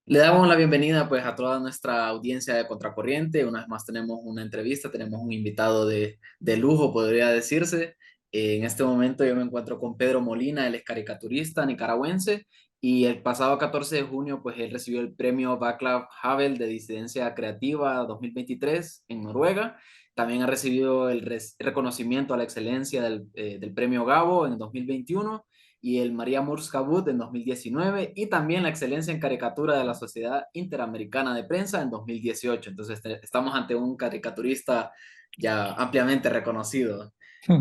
Le damos la bienvenida pues a toda nuestra audiencia de Contracorriente. Una vez más tenemos una entrevista, tenemos un invitado de lujo, podría decirse. En este momento yo me encuentro con Pedro Molina, él es caricaturista nicaragüense y el pasado 14 de junio pues él recibió el premio Václav Havel de Disidencia Creativa 2023 en Noruega. También ha recibido el reconocimiento a la excelencia del premio Gabo en 2021 y el María Murs Cabot en 2019 y también la excelencia en caricatura de la Sociedad Interamericana de Prensa en 2018. Entonces estamos ante un caricaturista ya ampliamente reconocido. Hmm.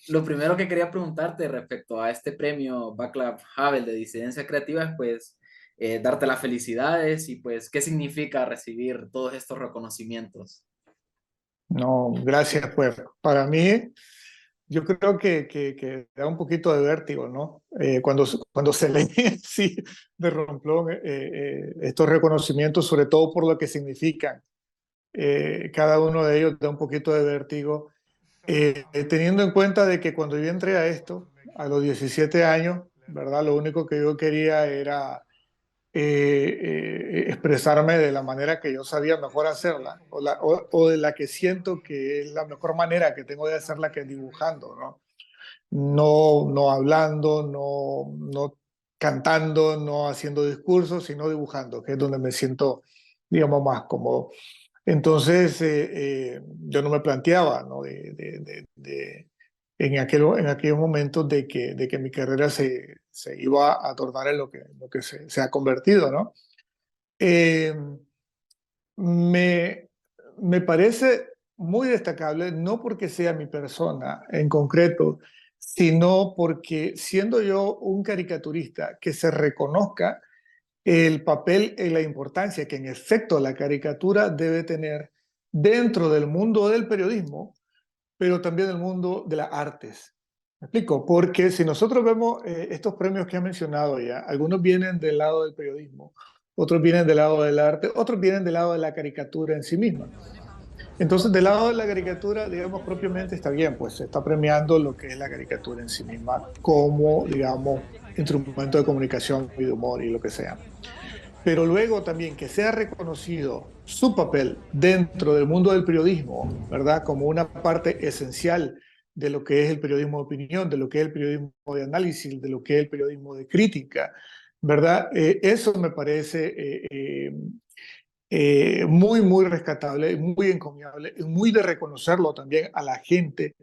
Lo primero que quería preguntarte respecto a este premio Václav Havel de Disidencia Creativa es pues darte las felicidades y pues qué significa recibir todos estos reconocimientos. No, gracias. Pues para mí, yo creo que da un poquito de vértigo, ¿no? Cuando se leen así de romplón estos reconocimientos, sobre todo por lo que significan. Cada uno de ellos da un poquito de vértigo, teniendo en cuenta de que cuando yo entré a esto, a los 17 años, ¿verdad? Lo único que yo quería era expresarme de la manera que yo sabía mejor hacerla, o de la que siento que es la mejor manera que tengo de hacerla, que es dibujando, ¿no? No hablando, no cantando, no haciendo discursos, sino dibujando, que es donde me siento, digamos, más cómodo. Entonces, yo no me planteaba, ¿no? En aquellos momentos de que mi carrera se iba a tornar en lo que se ha convertido, ¿no? Eh, me, me parece muy destacable, no porque sea mi persona en concreto, sino porque siendo yo un caricaturista, que se reconozca el papel y la importancia que en efecto la caricatura debe tener dentro del mundo del periodismo, pero también del mundo de las artes. ¿Me explico? Porque si nosotros vemos estos premios que he mencionado ya, algunos vienen del lado del periodismo, otros vienen del lado del arte, otros vienen del lado de la caricatura en sí misma. Entonces, del lado de la caricatura, digamos, propiamente está bien, pues se está premiando lo que es la caricatura en sí misma como, digamos, instrumento de comunicación y de humor y lo que sea. Pero luego también que sea reconocido su papel dentro del mundo del periodismo, ¿verdad? Como una parte esencial de lo que es el periodismo de opinión, de lo que es el periodismo de análisis, de lo que es el periodismo de crítica, ¿verdad? Eso me parece muy rescatable, muy encomiable, y muy de reconocerlo también a la gente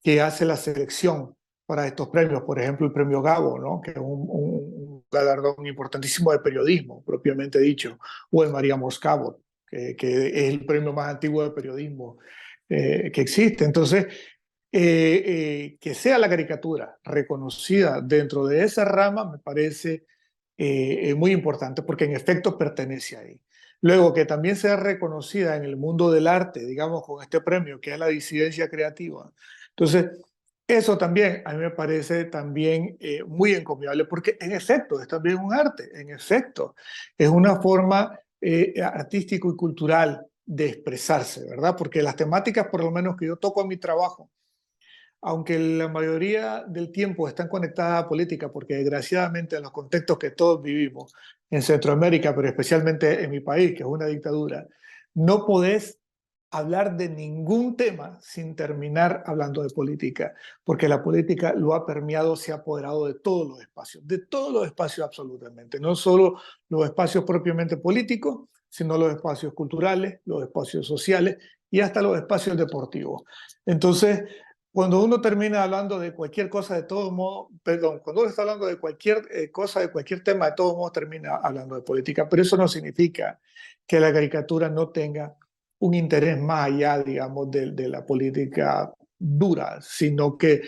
que hace la selección para estos premios. Por ejemplo, el premio Gabo, ¿no? Que es un galardón importantísimo de periodismo, propiamente dicho, o el María Moscabo, que es el premio más antiguo de periodismo que existe. Entonces, que sea la caricatura reconocida dentro de esa rama me parece muy importante porque en efecto pertenece ahí. Luego, que también sea reconocida en el mundo del arte, digamos, con este premio que es la disidencia creativa. Entonces, eso también a mí me parece también muy encomiable porque en efecto es también un arte, en efecto es una forma artístico y cultural de expresarse, ¿verdad? Porque las temáticas, por lo menos que yo toco en mi trabajo, aunque la mayoría del tiempo están conectadas a política, porque desgraciadamente en los contextos que todos vivimos en Centroamérica, pero especialmente en mi país, que es una dictadura, no podés hablar de ningún tema sin terminar hablando de política, porque la política lo ha permeado, se ha apoderado de todos los espacios absolutamente, no solo los espacios propiamente políticos, sino los espacios culturales, los espacios sociales y hasta los espacios deportivos. Entonces, cuando uno termina hablando de cualquier cosa, de todo modo, perdón, cuando uno está hablando de cualquier cosa, de cualquier tema, de todos modos termina hablando de política, pero eso no significa que la caricatura no tenga un interés más allá, digamos, de la política dura, sino que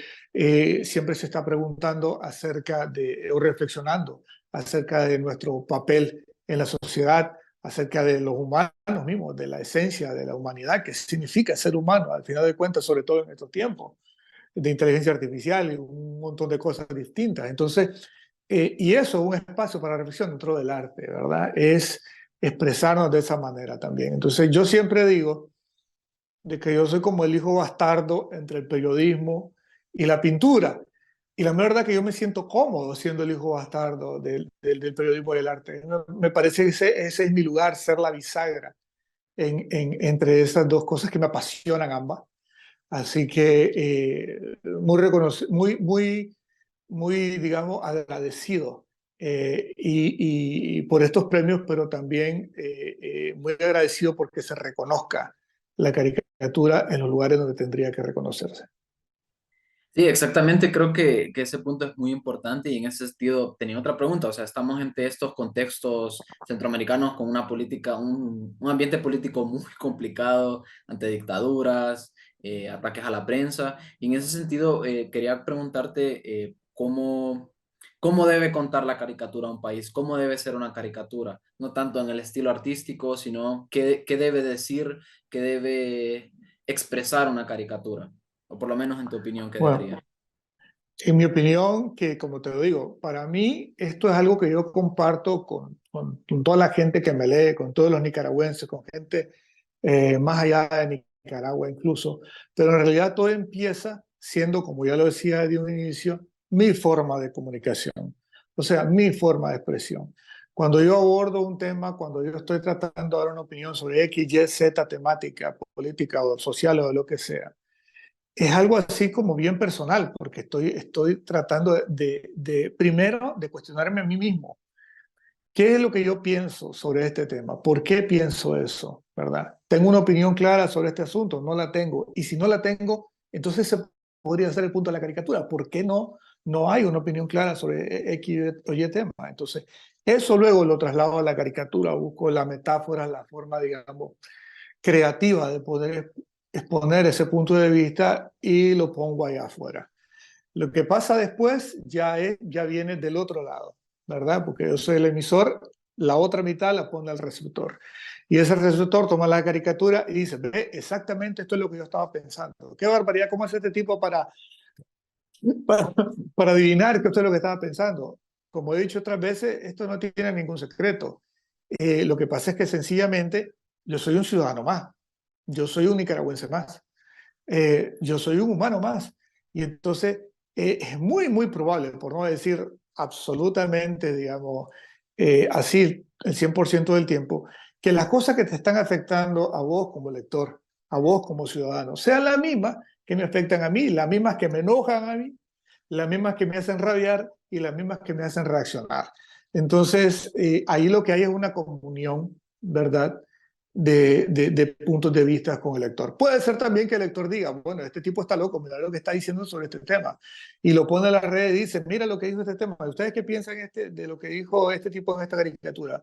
siempre se está preguntando acerca de, o reflexionando acerca de nuestro papel en la sociedad, acerca de los humanos mismos, de la esencia de la humanidad, que significa ser humano, al final de cuentas, sobre todo en estos tiempos de inteligencia artificial y un montón de cosas distintas. Entonces, y eso es un espacio para reflexión dentro del arte, ¿verdad? Es expresarnos de esa manera también. Entonces, yo siempre digo de que yo soy como el hijo bastardo entre el periodismo y la pintura, Y la verdad que yo me siento cómodo siendo el hijo bastardo del periodismo y del arte. Me parece que ese es mi lugar, ser la bisagra entre esas dos cosas que me apasionan ambas. Así que muy, digamos, agradecido y por estos premios, pero también muy agradecido porque se reconozca la caricatura en los lugares donde tendría que reconocerse. Sí, exactamente, creo que ese punto es muy importante y en ese sentido tenía otra pregunta, o sea, estamos entre estos contextos centroamericanos con una política, un ambiente político muy complicado ante dictaduras, ataques a la prensa, y en ese sentido quería preguntarte cómo debe contar la caricatura a un país, cómo debe ser una caricatura, no tanto en el estilo artístico, sino qué debe decir, qué debe expresar una caricatura. O por lo menos en tu opinión, ¿qué Bueno, debería? en mi opinión, que como te lo digo, para mí esto es algo que yo comparto con toda la gente que me lee, con todos los nicaragüenses, con gente más allá de Nicaragua incluso, pero en realidad todo empieza siendo, como ya lo decía de un inicio, mi forma de comunicación, o sea, mi forma de expresión. Cuando yo abordo un tema, cuando yo estoy tratando de dar una opinión sobre X, Y, Z temática, política o social o de lo que sea, es algo así como bien personal, porque estoy tratando primero de cuestionarme a mí mismo. ¿Qué es lo que yo pienso sobre este tema? ¿Por qué pienso eso? ¿Verdad? ¿Tengo una opinión clara sobre este asunto? No la tengo. Y si no la tengo, entonces se podría ser el punto de la caricatura. ¿Por qué no hay una opinión clara sobre X o Y tema? Entonces, eso luego lo traslado a la caricatura, busco la metáfora, la forma, digamos, creativa de poder exponer ese punto de vista y lo pongo allá afuera. Lo que pasa después ya viene del otro lado, ¿verdad? Porque yo soy el emisor, la otra mitad la pone al receptor. Y ese receptor toma la caricatura y dice, ve, exactamente esto es lo que yo estaba pensando. Qué barbaridad, ¿cómo hace este tipo para, para adivinar que esto es lo que estaba pensando? Como he dicho otras veces, esto no tiene ningún secreto. Lo que pasa es que sencillamente yo soy un ciudadano más, yo soy un nicaragüense más, yo soy un humano más. Y entonces es muy probable, por no decir absolutamente, digamos, así el 100% del tiempo, que las cosas que te están afectando a vos como lector, a vos como ciudadano, sean las mismas que me afectan a mí, las mismas que me enojan a mí, las mismas que me hacen rabiar y las mismas que me hacen reaccionar. Entonces, ahí lo que hay es una comunión, ¿verdad? De puntos de vista con el lector. Puede ser también que el lector diga, bueno, este tipo está loco, mira lo que está diciendo sobre este tema. Y lo pone en la red y dice, mira lo que dijo este tema. ¿Ustedes qué piensan de lo que dijo este tipo en esta caricatura?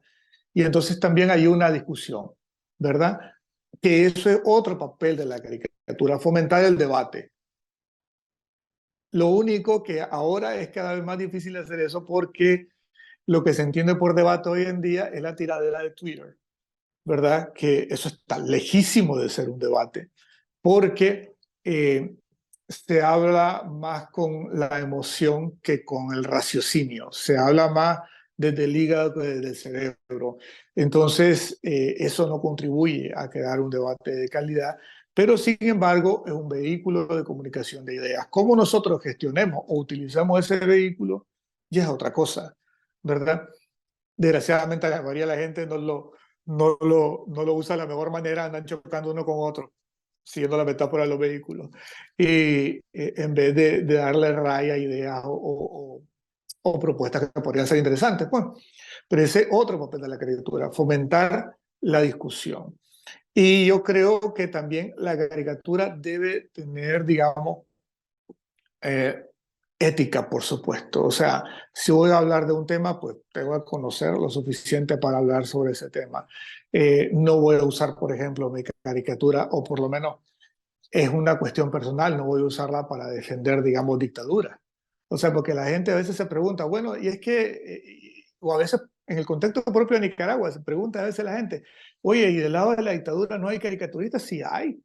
Y entonces también hay una discusión, ¿verdad? Que eso es otro papel de la caricatura, fomentar el debate. Lo único que ahora es cada vez más difícil hacer eso porque lo que se entiende por debate hoy en día es la tiradera de Twitter, ¿verdad? Que eso está lejísimo de ser un debate, porque se habla más con la emoción que con el raciocinio, se habla más desde el hígado que desde el cerebro. Entonces, eso no contribuye a crear un debate de calidad, pero sin embargo es un vehículo de comunicación de ideas. Cómo nosotros gestionemos o utilizamos ese vehículo ya es otra cosa, ¿verdad? Desgraciadamente la mayoría de la gente no lo usa de la mejor manera, andan chocando uno con otro, siguiendo la metáfora de los vehículos, y en vez de darle raya a ideas o propuestas que podrían ser interesantes. Bueno, pero ese es otro papel de la caricatura, fomentar la discusión. Y yo creo que también la caricatura debe tener, digamos, eh, ética, por supuesto. O sea, si voy a hablar de un tema, pues tengo que conocer lo suficiente para hablar sobre ese tema. No voy a usar, por ejemplo, mi caricatura, o por lo menos es una cuestión personal, no voy a usarla para defender, digamos, dictadura. O sea, porque la gente a veces se pregunta, bueno, y es que, o a veces en el contexto propio de Nicaragua, se pregunta a veces la gente, oye, ¿y del lado de la dictadura no hay caricaturistas? Sí hay.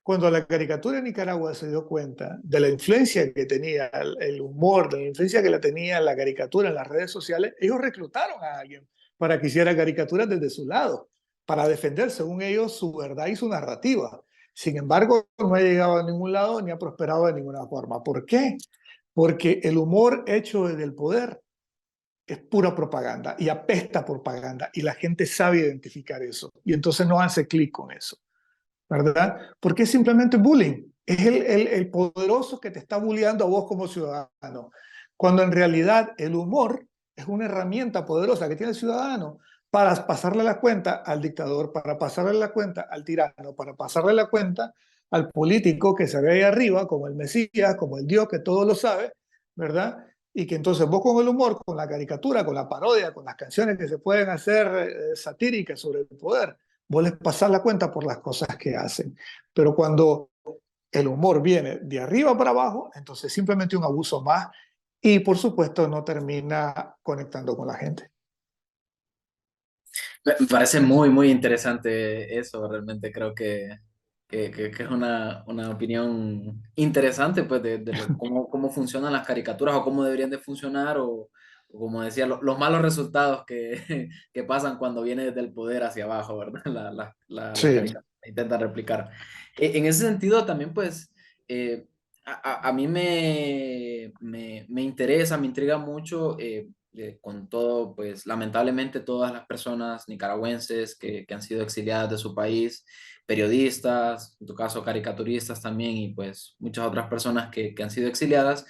Cuando la caricatura en Nicaragua se dio cuenta de la influencia que tenía el humor, de la influencia que la tenía la caricatura en las redes sociales, ellos reclutaron a alguien para que hiciera caricaturas desde su lado, para defender, según ellos, su verdad y su narrativa. Sin embargo, no ha llegado a ningún lado ni ha prosperado de ninguna forma. ¿Por qué? porque el humor hecho desde el poder es pura propaganda y apesta propaganda y la gente sabe identificar eso y entonces no hace clic con eso, ¿verdad? Porque es simplemente bullying. Es el poderoso que te está bulleando a vos como ciudadano, cuando en realidad el humor es una herramienta poderosa que tiene el ciudadano para pasarle la cuenta al dictador, para pasarle la cuenta al tirano, para pasarle la cuenta al político que se ve ahí arriba como el Mesías, como el Dios que todo lo sabe, ¿verdad? Y que entonces vos con el humor, con la caricatura, con la parodia, con las canciones que se pueden hacer satíricas sobre el poder, vos les pasás la cuenta por las cosas que hacen. Pero cuando el humor viene de arriba para abajo, entonces simplemente un abuso más y por supuesto no termina conectando con la gente. Me parece muy, muy interesante eso, realmente creo que es una opinión interesante, pues, de cómo funcionan las caricaturas o cómo deberían de funcionar o como decía, los malos resultados que pasan cuando viene desde el poder hacia abajo, ¿verdad? La Sí. caricatura intenta replicar. En ese sentido, también, pues, a mí me interesa, me intriga mucho. Con todo, pues lamentablemente todas las personas nicaragüenses que han sido exiliadas de su país, periodistas, en tu caso caricaturistas también, y pues muchas otras personas que han sido exiliadas.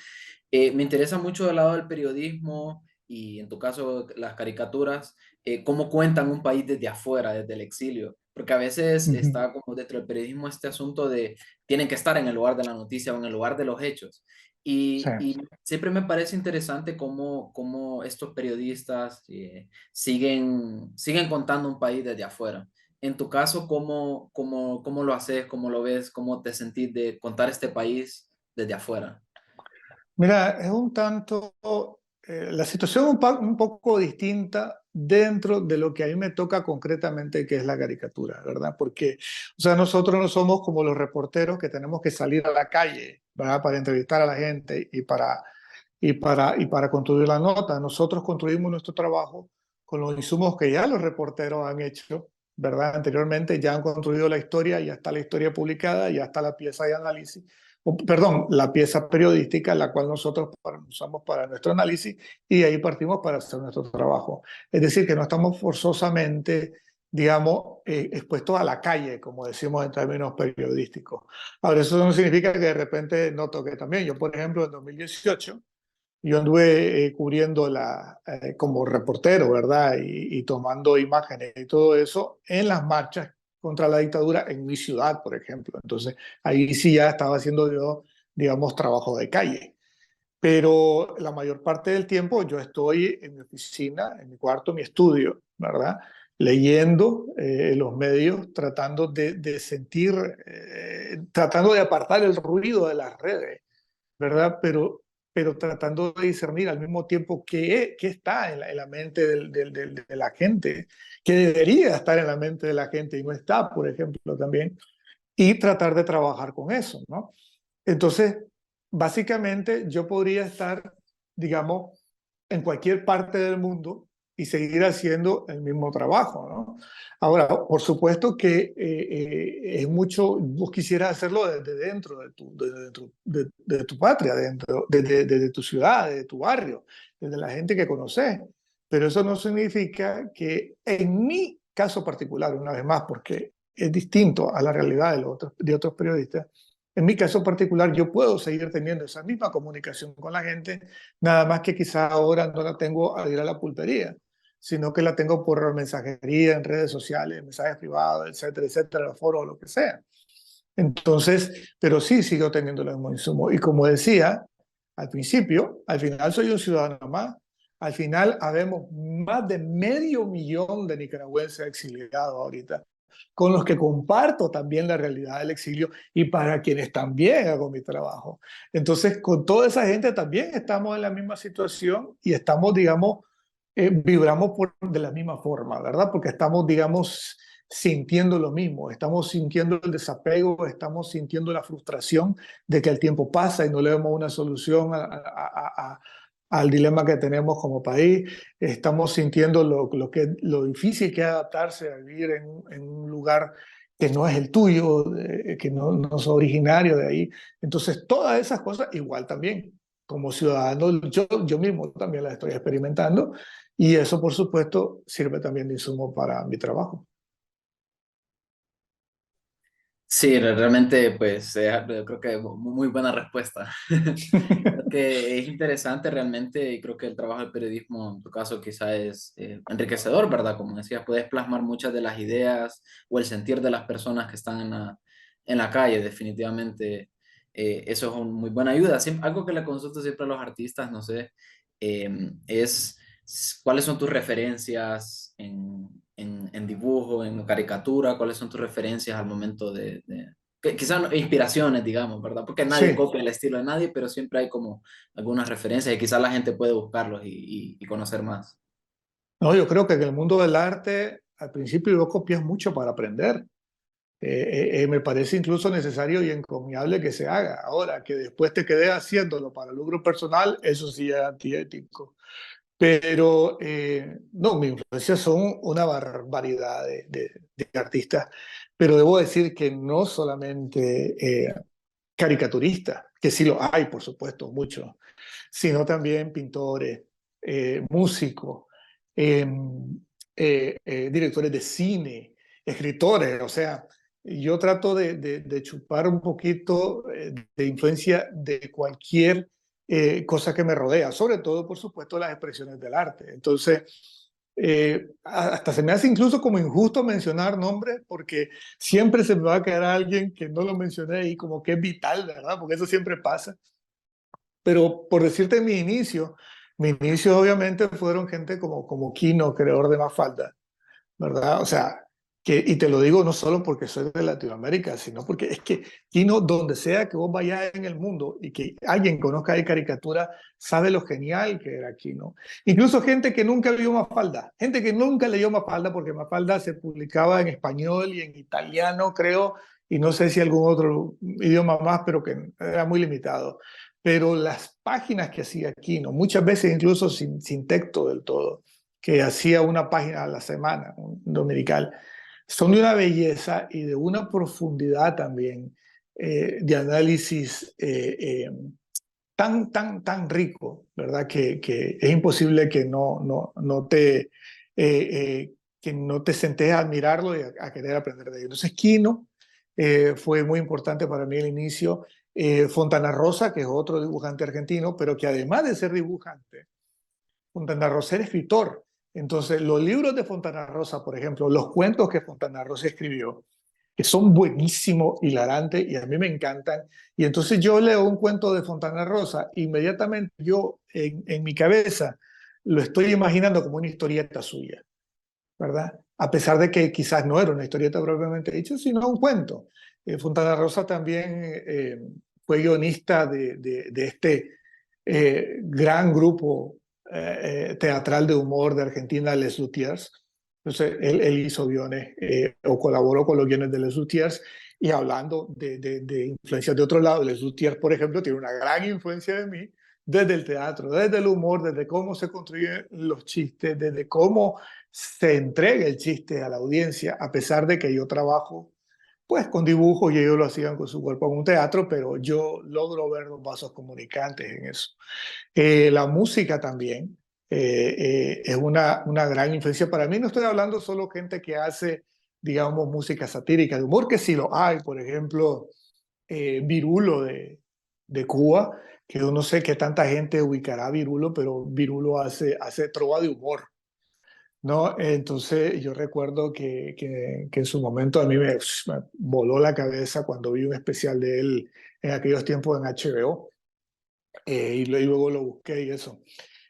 Me interesa mucho el lado del periodismo y en tu caso las caricaturas, cómo cuentan un país desde afuera, desde el exilio, porque a veces Ujú. está como dentro del periodismo este asunto de tienen que estar en el lugar de la noticia o en el lugar de los hechos. Sí. Y siempre me parece interesante cómo estos periodistas siguen contando un país desde afuera. En tu caso, ¿cómo lo haces? ¿Cómo lo ves? ¿Cómo te sentís de contar este país desde afuera? Mira, es un tanto, la situación un poco distinta dentro de lo que a mí me toca concretamente, que es la caricatura, ¿verdad? Porque, o sea, nosotros no somos como los reporteros que tenemos que salir a la calle, ¿verdad? Para entrevistar a la gente y para construir la nota. Nosotros construimos nuestro trabajo con los insumos que ya los reporteros han hecho, ¿verdad? Anteriormente ya han construido la historia, ya está la historia publicada, ya está la pieza de análisis perdón, la pieza periodística, la cual nosotros usamos para nuestro análisis y de ahí partimos para hacer nuestro trabajo. Es decir, que no estamos forzosamente, digamos, expuestos a la calle, como decimos en términos periodísticos. Ahora, eso no significa que de repente no toque también. Yo, por ejemplo, en 2018, yo anduve cubriendo como reportero, ¿verdad? Y tomando imágenes y todo eso en las marchas contra la dictadura en mi ciudad, por ejemplo. Entonces, ahí sí ya estaba haciendo yo, digamos, trabajo de calle. Pero la mayor parte del tiempo yo estoy en mi oficina, en mi cuarto, en mi estudio, ¿verdad? Leyendo los medios, tratando de sentir, tratando de apartar el ruido de las redes, ¿verdad? Pero tratando de discernir al mismo tiempo qué está en la mente de la gente, que debería estar en la mente de la gente y no está, por ejemplo, también, y tratar de trabajar con eso, ¿no? Entonces, básicamente yo podría estar, digamos, en cualquier parte del mundo y seguir haciendo el mismo trabajo, ¿no? Ahora, por supuesto que es mucho, vos quisieras hacerlo desde dentro de tu patria, dentro, desde tu ciudad, de tu barrio, desde la gente que conoces. Pero eso no significa que en mi caso particular, una vez más, porque es distinto a la realidad de otros periodistas, en mi caso particular, yo puedo seguir teniendo esa misma comunicación con la gente, nada más que quizá ahora no la tengo al ir a la pulpería, sino que la tengo por mensajería en redes sociales, mensajes privados, etcétera, etcétera, foros, lo que sea. Entonces, pero sí sigo teniendo los mismos insumos. Y como decía al principio, al final soy un ciudadano más. Al final habemos más de 500.000 de nicaragüenses exiliados ahorita, con los que comparto también la realidad del exilio y para quienes también hago mi trabajo. Entonces, con toda esa gente también estamos en la misma situación y estamos, digamos, vibramos de la misma forma, ¿verdad? Porque estamos, digamos, sintiendo lo mismo, estamos sintiendo el desapego, estamos sintiendo la frustración de que el tiempo pasa y no le vemos una solución al dilema que tenemos como país, estamos sintiendo lo difícil que es adaptarse a vivir en un lugar que no es el tuyo, que no es originario de ahí. Entonces, todas esas cosas igual también. como ciudadano, yo mismo también las estoy experimentando y eso, por supuesto, sirve también de insumo para mi trabajo. Sí, realmente, pues, yo creo que muy buena respuesta. Creo que es interesante realmente y creo que el trabajo del periodismo, en tu caso, quizá es enriquecedor, ¿verdad? Como decías, puedes plasmar muchas de las ideas o el sentir de las personas que están en la calle, definitivamente. Eso es una muy buena ayuda. Algo que le consulto siempre a los artistas, no sé, es cuáles son tus referencias en dibujo, en caricatura, cuáles son tus referencias al momento quizás inspiraciones, digamos, ¿verdad? Porque nadie Sí, copia el estilo de nadie, pero siempre hay como algunas referencias y quizás la gente puede buscarlos y conocer más. no, yo creo que en el mundo del arte, al principio yo copias mucho para aprender. Me parece incluso necesario y encomiable que se haga. Ahora, que después te quedes haciéndolo para lucro personal, eso sí es antiético. Pero no, mis influencias son una barbaridad de artistas, pero debo decir que no solamente caricaturistas, que sí lo hay, por supuesto, muchos, sino también pintores, músicos, eh, directores de cine, escritores. O sea, yo trato de chupar un poquito de influencia de cualquier cosa que me rodea, sobre todo, por supuesto, las expresiones del arte. Entonces, hasta se me hace incluso como injusto mencionar nombres porque siempre se me va a quedar alguien que no lo mencioné y como que es vital, ¿verdad? Porque eso siempre pasa. Pero por decirte mi inicio obviamente fueron gente como Kino, creador de Mafalda, ¿verdad? O sea, y te lo digo no solo porque soy de Latinoamérica, sino porque es que Kino, donde sea que vos vayas en el mundo y que alguien conozca de caricatura, sabe lo genial que era Kino. Incluso gente que nunca leyó Mafalda, gente que nunca leyó Mafalda, porque Mafalda se publicaba en español y en italiano, creo, y no sé si algún otro idioma más, pero que era muy limitado. Pero las páginas que hacía Kino, muchas veces incluso sin texto del todo, que hacía una página a la semana, un dominical, son de una belleza y de una profundidad también de análisis tan rico, ¿verdad? Que es imposible que que no te sentes a admirarlo y a querer aprender de él. Entonces, Kino fue muy importante para mí al inicio. Fontana Rosa, que es otro dibujante argentino, pero que además de ser dibujante, Fontana Rosa era escritor. Entonces, los libros de Fontana Rosa, por ejemplo, los cuentos que Fontana Rosa escribió, que son buenísimos, hilarantes y a mí me encantan. Y entonces yo leo un cuento de Fontana Rosa, inmediatamente yo en mi cabeza lo estoy imaginando como una historieta suya, ¿verdad? A pesar de que quizás no era una historieta propiamente dicha, sino un cuento. Fontana Rosa también fue guionista de este gran grupo teatral de humor de Argentina, Les Luthiers. Entonces, él hizo guiones o colaboró con los guiones de Les Luthiers. Y hablando de influencias de otro lado, Les Luthiers, por ejemplo, tiene una gran influencia de mí desde el teatro, desde el humor, desde cómo se construyen los chistes, desde cómo se entrega el chiste a la audiencia, a pesar de que yo trabajo pues con dibujos y ellos lo hacían con su cuerpo en un teatro, pero yo logro ver los vasos comunicantes en eso. La música también es una gran influencia para mí. No estoy hablando solo gente que hace, digamos, música satírica, de humor, que sí lo hay. Por ejemplo, Virulo de Cuba, que yo no sé qué tanta gente ubicará a Virulo, pero Virulo hace trova de humor. ¿No? Entonces yo recuerdo que en su momento a mí me voló la cabeza cuando vi un especial de él en aquellos tiempos en HBO y luego lo busqué y eso.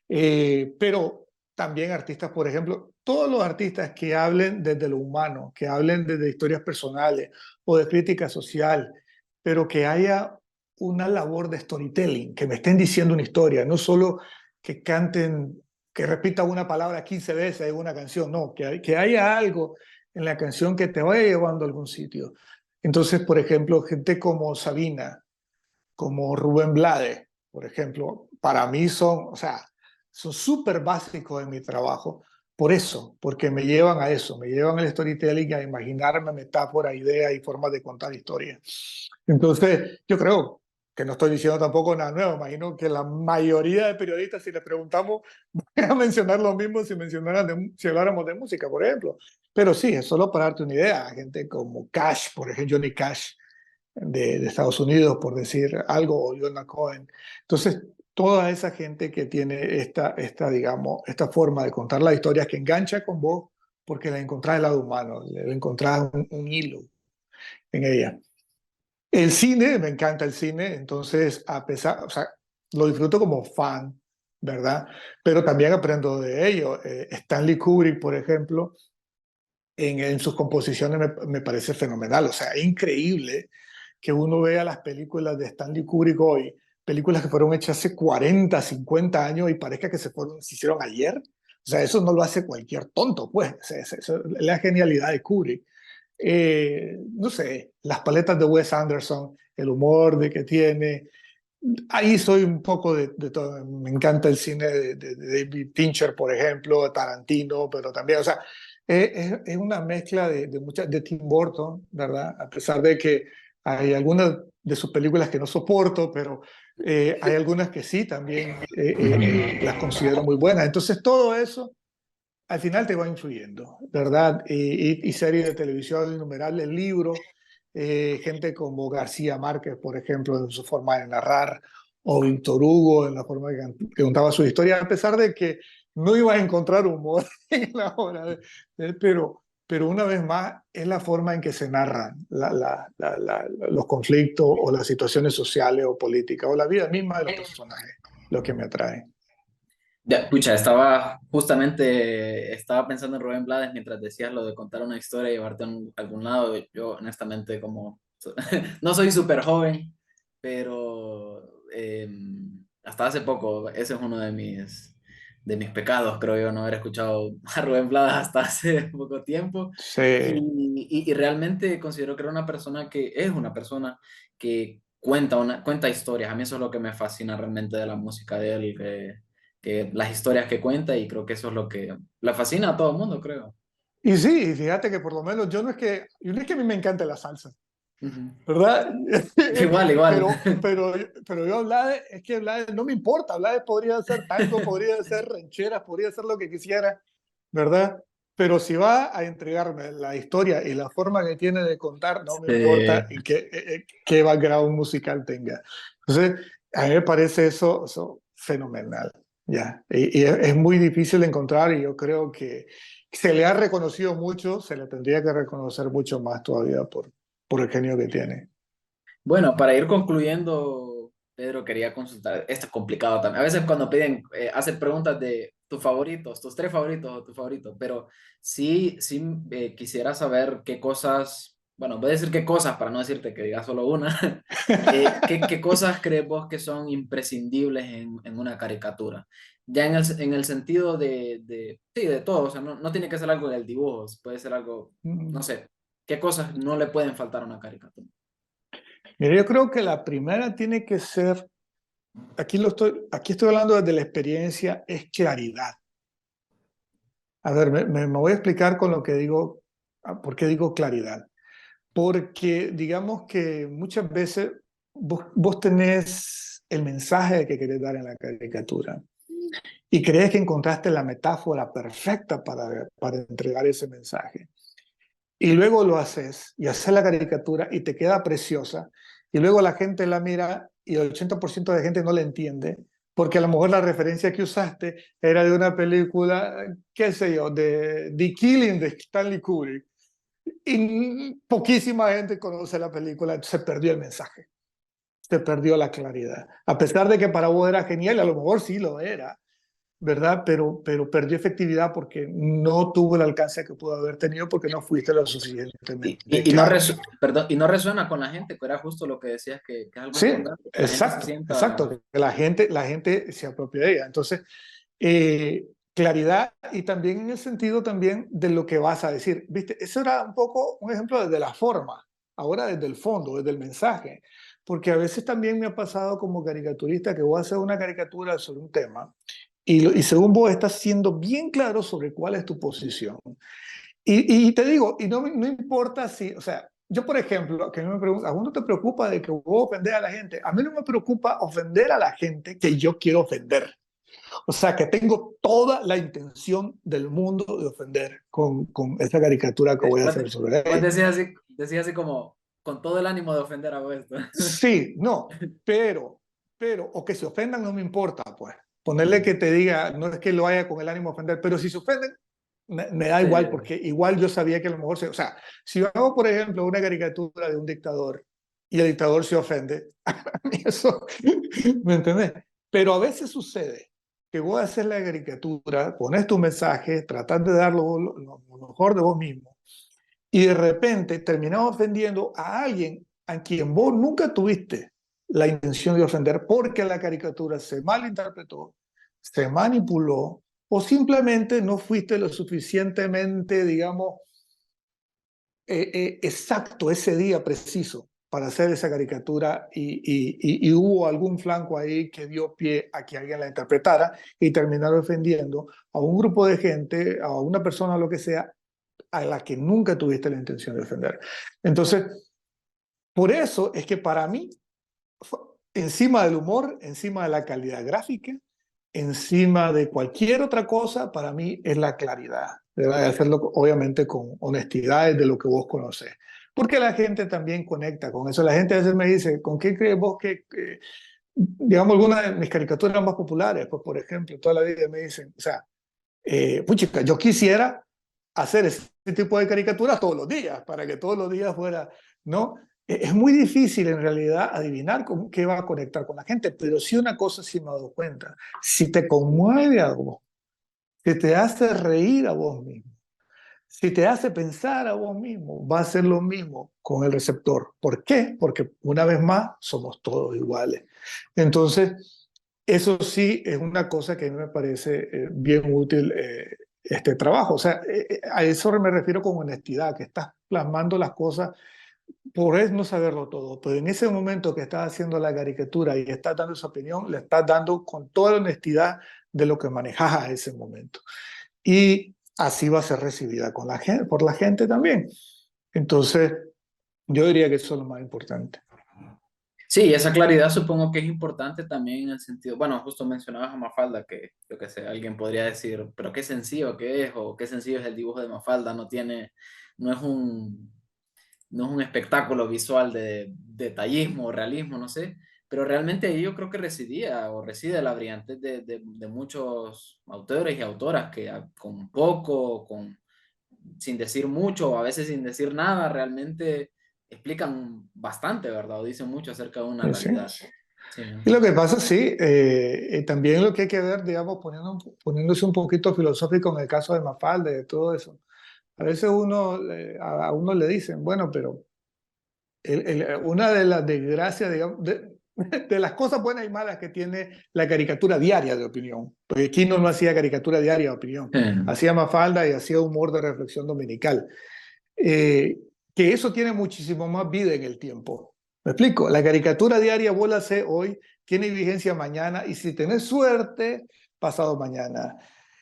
Pero también artistas, por ejemplo, todos los artistas que hablen desde lo humano, que hablen desde historias personales o de crítica social, pero que haya una labor de storytelling, que me estén diciendo una historia, no solo que canten, que repitan una palabra 15 veces en una canción, no, que haya algo en la canción que te vaya llevando a algún sitio. Entonces, por ejemplo, gente como Sabina, como Rubén Blades, por ejemplo, para mí son, o sea, son súper básicos en mi trabajo. Por eso, porque me llevan a eso, me llevan al storytelling, a imaginarme metáforas, ideas y formas de contar historias. Entonces, yo creo que no estoy diciendo tampoco nada nuevo, imagino que la mayoría de periodistas, si les preguntamos, van a mencionar lo mismo si habláramos de música, por ejemplo. Pero sí, es solo para darte una idea, gente como Cash, por ejemplo, Johnny Cash de Estados Unidos, por decir algo, o Jonah Cohen. Entonces, toda esa gente que tiene digamos, esta forma de contar las historias que engancha con vos, porque le encontrás el lado humano, le encontrás un hilo en ella. El cine, me encanta el cine, entonces, a pesar, o sea, lo disfruto como fan, ¿verdad? Pero también aprendo de ello. Stanley Kubrick, por ejemplo, en sus composiciones me parece fenomenal, o sea, increíble que uno vea las películas de Stanley Kubrick hoy, películas que fueron hechas hace 40, 50 años y parezca que se hicieron ayer. O sea, eso no lo hace cualquier tonto, pues. O sea, eso es la genialidad de Kubrick. No sé, las paletas de Wes Anderson, el humor de que tiene. Ahí soy un poco de todo. Me encanta el cine de David Fincher, por ejemplo, Tarantino, pero también, o sea, es una mezcla de Tim Burton, ¿verdad? A pesar de que hay algunas de sus películas que no soporto, pero hay algunas que sí también las considero muy buenas. Entonces, todo eso al final te va influyendo, ¿verdad? Y series de televisión, innumerables libros, gente como García Márquez, por ejemplo, en su forma de narrar, o Víctor Hugo, en la forma que contaba su historia, a pesar de que no iba a encontrar humor en la obra de él, pero una vez más es la forma en que se narran los conflictos o las situaciones sociales o políticas, o la vida misma de los personajes, lo que me atrae. Ya, pucha, estaba pensando en Rubén Blades mientras decías lo de contar una historia y llevarte a algún lado. Yo, honestamente, no soy súper joven, pero hasta hace poco, ese es uno de mis pecados, creo yo, no haber escuchado a Rubén Blades hasta hace poco tiempo. Sí. Y realmente considero que era una persona que cuenta historias. A mí eso es lo que me fascina realmente de la música de él, que las historias que cuenta, y creo que eso es lo que la fascina a todo el mundo, creo. Y sí, fíjate que por lo menos yo no es que a mí me encante la salsa, Ujú. ¿verdad? Igual, igual. Pero yo Blades, es que Blades no me importa, Blades podría ser tango, podría ser rancheras, podría ser lo que quisiera, ¿verdad? Pero si va a entregarme la historia y la forma que tiene de contar, no me importa Sí. qué background musical tenga. Entonces, a mí me parece eso fenomenal, ¿ya? Y es muy difícil de encontrar y yo creo que se le ha reconocido mucho, se le tendría que reconocer mucho más todavía por el genio que tiene. Bueno, para ir concluyendo, Pedro, quería consultar, esto es complicado también. A veces cuando piden, hacen preguntas de tus favoritos, tus tres favoritos o tu favorito, pero sí quisiera saber qué cosas, bueno, voy a decir qué cosas para no decirte que digas solo una. ¿Qué cosas crees vos que son imprescindibles en una caricatura? Ya en el sentido sí, de todo, o sea, no tiene que ser algo del dibujo, puede ser algo, no Mm. sé, ¿qué cosas no le pueden faltar a una caricatura? Mira, yo creo que la primera tiene que ser, aquí estoy hablando desde la experiencia, es claridad. A ver, me voy a explicar con lo que digo, por qué digo claridad. Porque digamos que muchas veces vos tenés el mensaje que querés dar en la caricatura y crees que encontraste la metáfora perfecta para entregar ese mensaje. Y luego lo haces y haces la caricatura y te queda preciosa y luego la gente la mira y el 80% de gente no la entiende porque a lo mejor la referencia que usaste era de una película, qué sé yo, de The Killing de Stanley Kubrick y poquísima gente conoce la película, se perdió el mensaje, se perdió la claridad. A pesar de que para vos era genial, a lo mejor sí lo era, ¿verdad? Pero perdió efectividad porque no tuvo el alcance que pudo haber tenido porque no fuiste lo suficientemente Y no claro. perdón, y no resuena con la gente, que era justo lo que decías que es algo Sí, importante, que la gente se exacto, sienta. exacto, que la gente se apropia de ella. Entonces, claridad y también en el sentido también de lo que vas a decir. ¿Viste? Eso era un poco un ejemplo desde la forma, ahora desde el fondo, desde el mensaje. Porque a veces también me ha pasado como caricaturista que voy a hacer una caricatura sobre un tema y según vos estás siendo bien claro sobre cuál es tu posición. Y te digo, y no importa si, o sea, yo, por ejemplo, que me pregunta, ¿a uno te preocupa de que vos ofender a la gente? A mí no me preocupa ofender a la gente que yo quiero ofender. O sea, que tengo toda la intención del mundo de ofender con esa caricatura que voy a Vos, hacer sobre vos él. decías así como, con todo el ánimo de ofender a vos. Sí, no, o que se ofendan no me importa, pues. Ponerle que te diga, no es que lo haya con el ánimo de ofender, pero si se ofenden, me da Sí, igual, porque igual yo sabía que a lo mejor o sea, si yo hago, por ejemplo, una caricatura de un dictador y el dictador se ofende, a mí eso, ¿me entendés? Pero a veces sucede que vos haces la caricatura, pones tu mensaje, tratas de dar lo mejor de vos mismo, y de repente terminas ofendiendo a alguien a quien vos nunca tuviste la intención de ofender porque la caricatura se malinterpretó, se manipuló o simplemente no fuiste lo suficientemente, digamos, exacto ese día preciso para hacer esa caricatura y hubo algún flanco ahí que dio pie a que alguien la interpretara y terminaron ofendiendo a un grupo de gente, a una persona, lo que sea, a la que nunca tuviste la intención de ofender. Entonces, por eso es que para mí, encima del humor, encima de la calidad gráfica, encima de cualquier otra cosa, para mí es la claridad. Debe hacerlo obviamente con honestidad de lo que vos conocés. Porque la gente también conecta con eso. La gente a veces me dice, ¿con qué crees vos que digamos, algunas de mis caricaturas más populares? Pues, por ejemplo, toda la vida me dicen, o sea, puchica, yo quisiera hacer ese tipo de caricaturas todos los días, para que todos los días fuera, ¿no? Es muy difícil en realidad adivinar con qué va a conectar con la gente, pero sí una cosa sí me he dado cuenta, si te conmueve a vos, si te hace reír a vos mismo, si te hace pensar a vos mismo, va a ser lo mismo con el receptor. ¿Por qué? Porque una vez más somos todos iguales. Entonces, eso sí es una cosa que a mí me parece bien útil este trabajo. O sea, a eso me refiero con honestidad, que estás plasmando las cosas, podés no saberlo todo, pero en ese momento que estás haciendo la caricatura y estás dando esa opinión, le estás dando con toda la honestidad de lo que manejas a ese momento. Y así va a ser recibida con la gente, por la gente también. Entonces, yo diría que eso es lo más importante. sí, esa claridad supongo que es importante también en el sentido, bueno, justo mencionabas a Mafalda, que yo qué sé, alguien podría decir, pero qué sencillo que es, o qué sencillo es el dibujo de Mafalda, no es no es un espectáculo visual de detallismo, realismo, no sé, pero realmente ahí yo creo que residía o reside la brillantez de muchos autores y autoras que con poco, sin decir mucho, o a veces sin decir nada, realmente explican bastante, ¿verdad? O dicen mucho acerca de una Sí, sí. realidad. Sí. Y lo que pasa, sí, también lo que hay que ver, digamos, poniéndose un poquito filosófico en el caso de Mafalda y de todo eso. A veces a uno le dicen, bueno, pero una de las desgracias, digamos, de las cosas buenas y malas que tiene la caricatura diaria de opinión, porque Kino no hacía caricatura diaria de opinión, hacía Mafalda y hacía humor de reflexión dominical, eh, que eso tiene muchísimo más vida en el tiempo. ¿Me explico? La caricatura diaria vos la hacés hoy, tiene vigencia mañana y si tenés suerte, pasado mañana.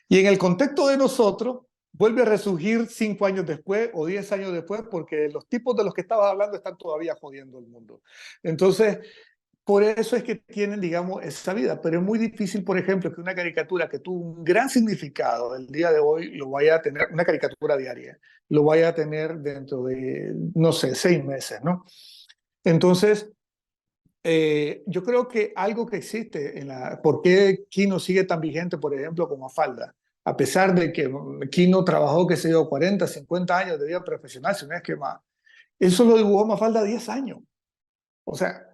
Y en el contexto de nosotros, vuelve a resurgir 5 años después o 10 años después porque los tipos de los que estabas hablando están todavía jodiendo el mundo. Entonces, por eso es que tienen, digamos, esa vida. Pero es muy difícil, por ejemplo, que una caricatura que tuvo un gran significado el día de hoy lo vaya a tener, una caricatura diaria, lo vaya a tener dentro de, no sé, 6 meses, ¿no? Entonces, yo creo que algo que existe ¿por qué Kino sigue tan vigente, por ejemplo, como Falda? A pesar de que Kino trabajó, qué sé yo, 40, 50 años de vida profesional, si no es que más. Eso lo dibujó Mafalda 10 años. O sea,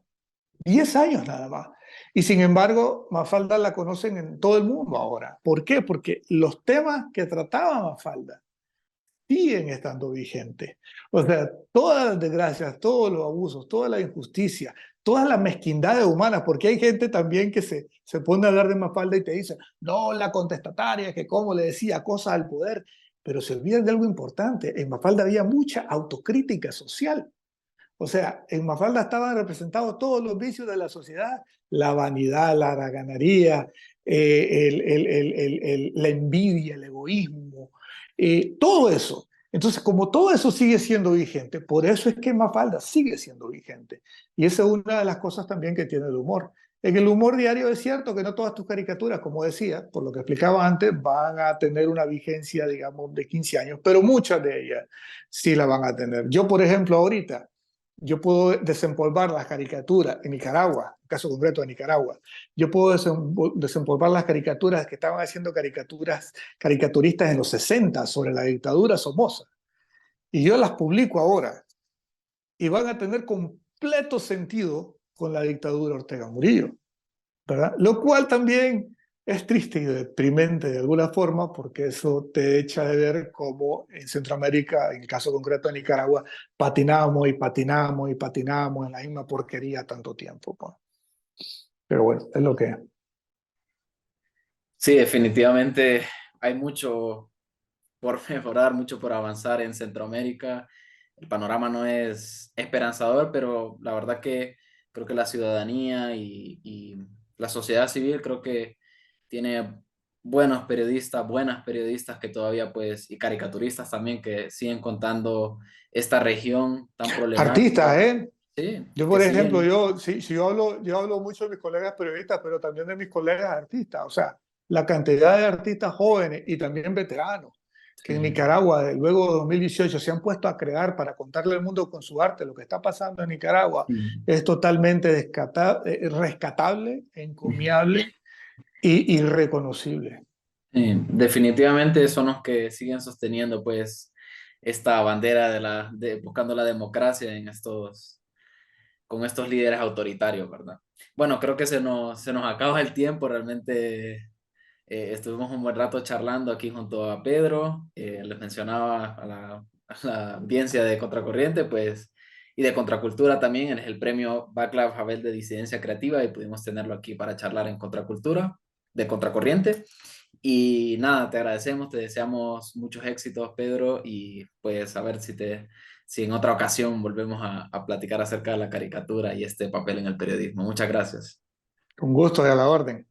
10 años nada más. Y sin embargo, Mafalda la conocen en todo el mundo ahora. ¿Por qué? Porque los temas que trataba Mafalda siguen estando vigentes. O sea, todas las desgracias, todos los abusos, toda la injusticia, todas las mezquindades humanas, porque hay gente también que se pone a hablar de Mafalda y te dice, no, la contestataria, que cómo le decía cosas al poder, pero se olvidan de algo importante. En Mafalda había mucha autocrítica social. O sea, en Mafalda estaban representados todos los vicios de la sociedad, la vanidad, la haraganería, la envidia, el egoísmo, todo eso. Entonces, como todo eso sigue siendo vigente, por eso es que Mafalda sigue siendo vigente. Y esa es una de las cosas también que tiene el humor. En el humor diario es cierto que no todas tus caricaturas, como decía, por lo que explicaba antes, van a tener una vigencia, digamos, de 15 años, pero muchas de ellas sí la van a tener. Yo, por ejemplo, ahorita, yo puedo desempolvar las caricaturas en Nicaragua, en caso concreto de Nicaragua, yo puedo desempolvar las caricaturas que estaban haciendo caricaturistas en los 60 sobre la dictadura Somoza, y yo las publico ahora, y van a tener completo sentido con la dictadura Ortega Murillo, ¿verdad? Lo cual también es triste y deprimente de alguna forma, porque eso te echa de ver cómo en Centroamérica, en el caso concreto de Nicaragua, patinamos y patinamos y patinamos en la misma porquería tanto tiempo, pues. Pero bueno, es lo que es. Sí, definitivamente hay mucho por mejorar, mucho por avanzar en Centroamérica. El panorama no es esperanzador, pero la verdad que creo que la ciudadanía y la sociedad civil creo que tiene buenas periodistas que todavía pues, y caricaturistas también que siguen contando esta región tan Artistas, problemática. ¿eh? Sí, Yo, que por ejemplo, siguen. si yo hablo mucho de mis colegas periodistas, pero también de mis colegas artistas. O sea, la cantidad de artistas jóvenes y también veteranos que en Sí, Nicaragua, luego de 2018, se han puesto a crear para contarle al mundo con su arte lo que está pasando en Nicaragua, sí. es totalmente rescatable, encomiable y reconocible. Definitivamente son los que siguen sosteniendo pues esta bandera de buscando la democracia en con estos líderes autoritarios, ¿verdad? Bueno, creo que se nos acaba el tiempo, realmente estuvimos un buen rato charlando aquí junto a Pedro, les mencionaba a la audiencia de Contracorriente, pues, y de Contracultura también, es el premio Václav Havel de Disidencia Creativa y pudimos tenerlo aquí para charlar en Contracultura, de Contracorriente. Y nada, te agradecemos, te deseamos muchos éxitos, Pedro, y pues a ver si en otra ocasión volvemos a platicar acerca de la caricatura y este papel en el periodismo. Muchas gracias. Con gusto y a la orden.